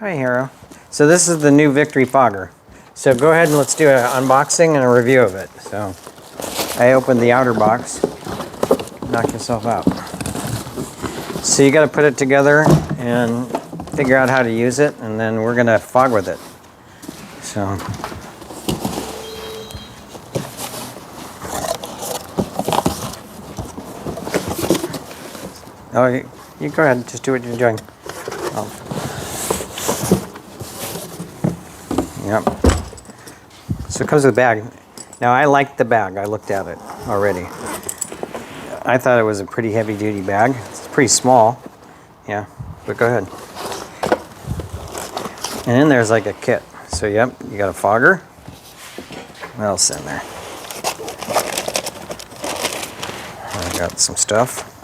Hi, Hero. So this is the new Victory Fogger. So go ahead and let's do an unboxing and a review of it. So I opened the outer box. Knock yourself out. So you got to put it together and figure out how to use it, and then we're going to fog with it. So you go ahead, just do what you're doing. Oh. Yep. So it comes with a bag. Now I liked the bag. I looked at it already. I thought it was a pretty heavy duty bag. It's pretty small. Yeah, but go ahead. And then there's like a kit. So yep, you got a fogger. What else in there? I got some stuff.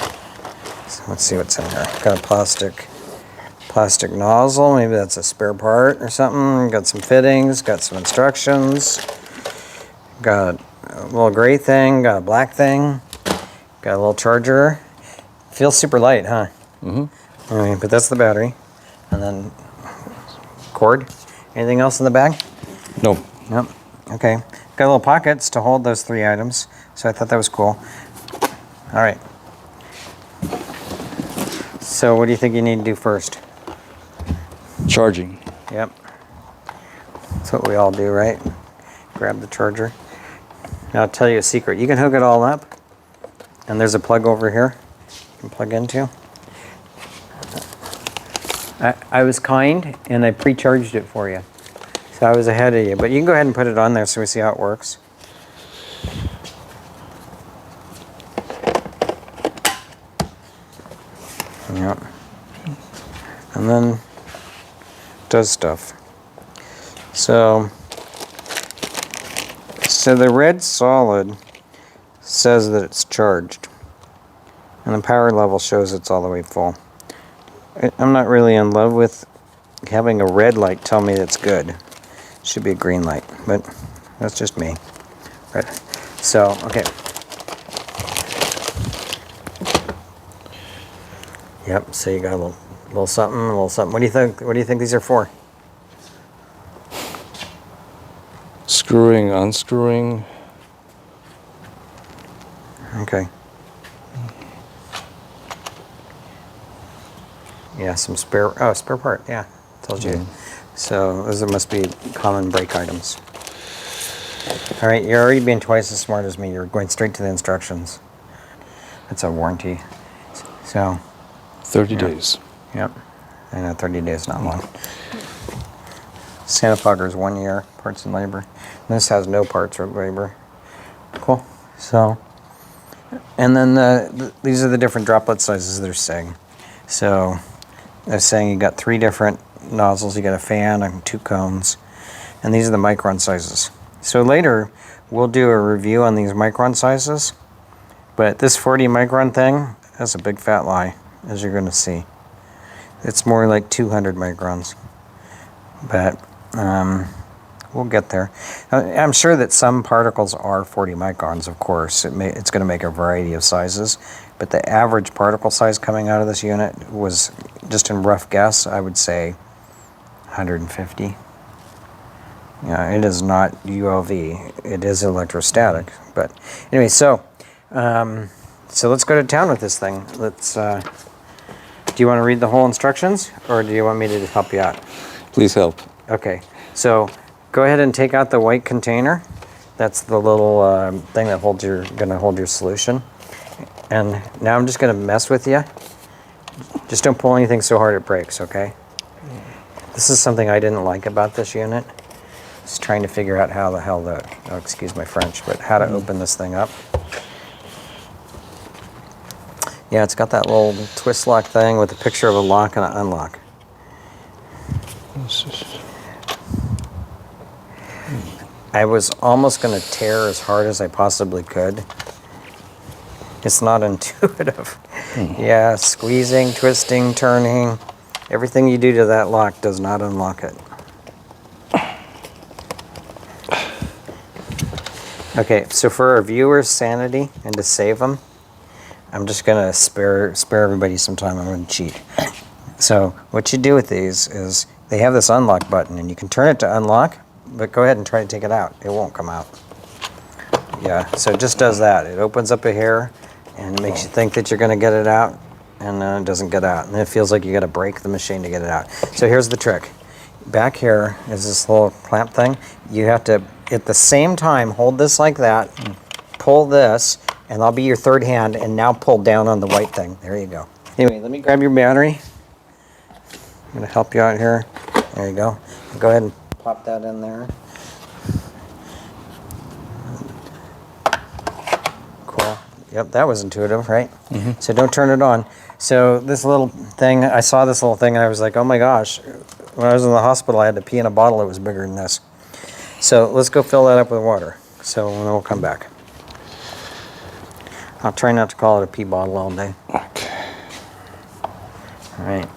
So let's see what's in there. Got a plastic nozzle. Maybe that's a spare part or something. Got some fittings. Got some instructions. Got a little gray thing. Got a black thing. Got a little charger. Feels super light, huh? Mm-hmm. All right, but that's the battery. And then cord. Anything else in the bag? No. Nope. Okay. Got little pockets to hold those 3 items. So I thought that was cool. All right. So what do you think you need to do first? Charging. Yep. That's what we all do, right? Grab the charger. Now I'll tell you a secret. You can hook it all up. And there's a plug over here you can plug into. I was kind and I pre-charged it for you. So I was ahead of you. But you can go ahead and put it on there so we see how it works. Yep. And then it does stuff. So the red solid says that it's charged. And the power level shows it's all the way full. I'm not really in love with having a red light tell me it's good. It should be a green light, but that's just me. Right. So, okay. Yep, so you got a little something. What do you think? What do you think these are for? Screwing, unscrewing. Okay. Yeah, some spare part, yeah, told you. So those must be common brake items. All right, you're already being twice as smart as me. You're going straight to the instructions. That's a warranty. So 30 days. Yep. I know 30 days, not long. SANI Fogger is 1 year, parts and labor. And this has no parts or labor. Cool. So, and then these are the different droplet sizes they're saying. So they're saying you got 3 different nozzles. You got a fan and 2 cones. And these are the micron sizes. So later, we'll do a review on these micron sizes. But this 40 micron thing, that's a big fat lie, as you're going to see. It's more like 200 microns. But we'll get there. I'm sure that some particles are 40 microns, of course. It's going to make a variety of sizes. But the average particle size coming out of this unit was, just in rough guess, I would say 150. Yeah, it is not ULV. It is electrostatic. But anyway, so let's go to town with this thing. Let's. Do you want to read the whole instructions, or do you want me to help you out? Please help. Okay. So go ahead and take out the white container. That's the little thing that going to hold your solution. And now I'm just going to mess with you. Just don't pull anything so hard it breaks, okay? This is something I didn't like about this unit. Just trying to figure out how the hell oh, excuse my French, but how to open this thing up. Yeah, it's got that little twist lock thing with a picture of a lock and an unlock. I was almost going to tear as hard as I possibly could. It's not intuitive. Yeah, squeezing, twisting, turning. Everything you do to that lock does not unlock it. Okay, so for our viewers' sanity and to save them, I'm just gonna spare everybody some time. I'm gonna cheat. So what you do with these is they have this unlock button, and you can turn it to unlock, but go ahead and try to take it out. It won't come out. Yeah, so it just does that. It opens up a hair, and it makes you think that you're going to get it out, and then it doesn't get out. And it feels like you got to break the machine to get it out. So here's the trick. Back here is this little clamp thing. You have to, at the same time, hold this like that, pull this, and I'll be your third hand, and now pull down on the white thing. There you go. Anyway, let me grab your battery. I'm going to help you out here. There you go. Go ahead and pop that in there. Cool. Yep, that was intuitive, right? Mm-hmm. So don't turn it on. So this little thing, I saw this little thing, and I was like, oh my gosh. When I was in the hospital, I had to pee in a bottle that was bigger than this. So let's go fill that up with water. So then we'll come back. I'll try not to call it a pee bottle all day. Okay. All right.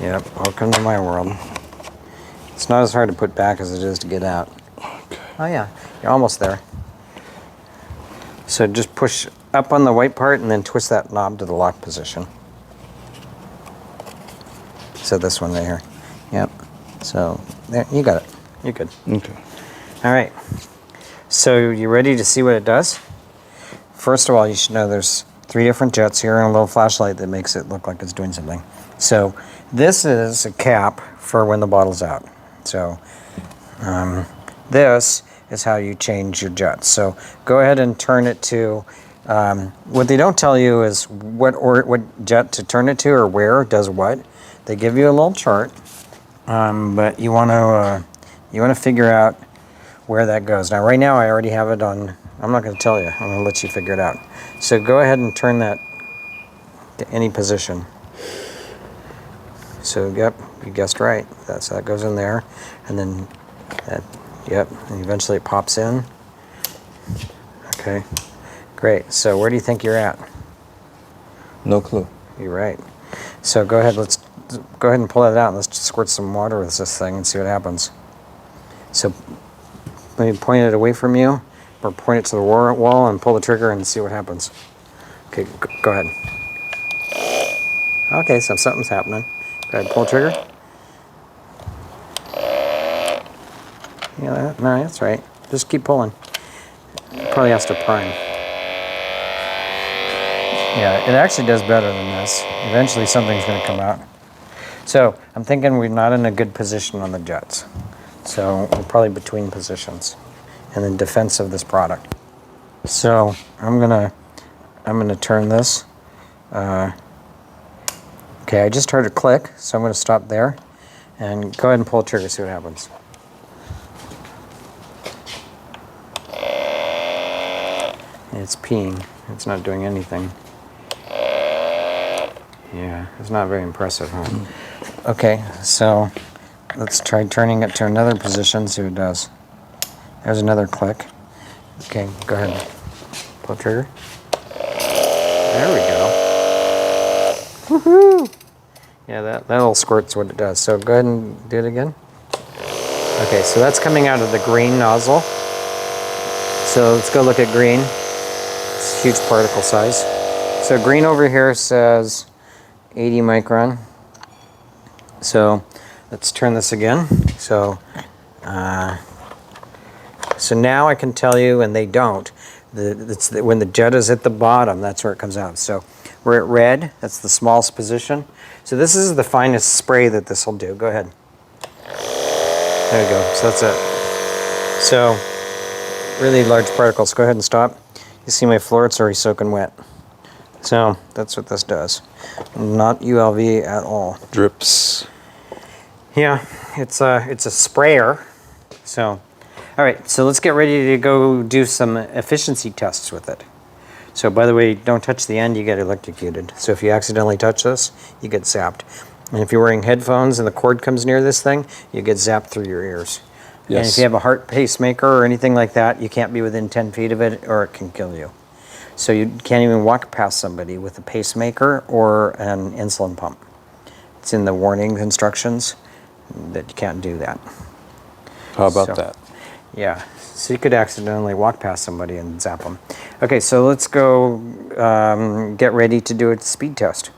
Yep, welcome to my world. It's not as hard to put back as it is to get out. Okay. Oh yeah, you're almost there. So just push up on the white part and then twist that knob to the lock position. So this one right here. Yep. So there, you got it. You're good. Okay. All right. So you ready to see what it does? First of all, you should know there's 3 different jets here and a little flashlight that makes it look like it's doing something. So this is a cap for when the bottle's out. So this is how you change your jets. So go ahead and turn it to, what they don't tell you is what jet to turn it to or where it does what. They give you a little chart, but you want to figure out where that goes. Now right now I already have it on, I'm not going to tell you, I'm going to let you figure it out. So go ahead and turn that to any position. So yep, you guessed right. So that goes in there, and then that, yep, and eventually it pops in. Okay, great. So where do you think you're at? No clue. You're right. So go ahead, let's go ahead and pull that out, and let's just squirt some water with this thing and see what happens. So maybe point it away from you, or point it to the wall and pull the trigger and see what happens. Okay, go ahead. Okay, so something's happening. Go ahead, pull the trigger. Yeah, no, that's right. Just keep pulling. It probably has to prime. Yeah, it actually does better than this. Eventually something's going to come out. So I'm thinking we're not in a good position on the jets. So we're probably between positions and in defense of this product. So I'm gonna turn this. Okay, I just heard a click, so I'm going to stop there and go ahead and pull the trigger, see what happens. It's peeing. It's not doing anything. Yeah, it's not very impressive, huh? Okay, so let's try turning it to another position, see what it does. There's another click. Okay, go ahead. Pull the trigger. There we go. Woohoo! Yeah, that little squirt's what it does. So go ahead and do it again. Okay, so that's coming out of the green nozzle. So let's go look at green. It's huge particle size. So green over here says 80 micron. So let's turn this again. So now I can tell you, and they don't, when the jet is at the bottom, that's where it comes out. So we're at red, that's the smallest position. So this is the finest spray that this will do. Go ahead. There you go, so that's it. So, really large particles. Go ahead and stop. You see my floor, it's already soaking wet. So, that's what this does. Not ULV at all. Drips. Yeah, it's a sprayer. So, all right, so let's get ready to go do some efficiency tests with it. So by the way, don't touch the end, you get electrocuted. So if you accidentally touch this, you get zapped. And if you're wearing headphones and the cord comes near this thing, you get zapped through your ears. Yes. And if you have a heart pacemaker or anything like that, you can't be within 10 feet of it or it can kill you. So you can't even walk past somebody with a pacemaker or an insulin pump. It's in the warning instructions that you can't do that. How about that? Yeah, so you could accidentally walk past somebody and zap them. Okay, so let's go get ready to do a speed test.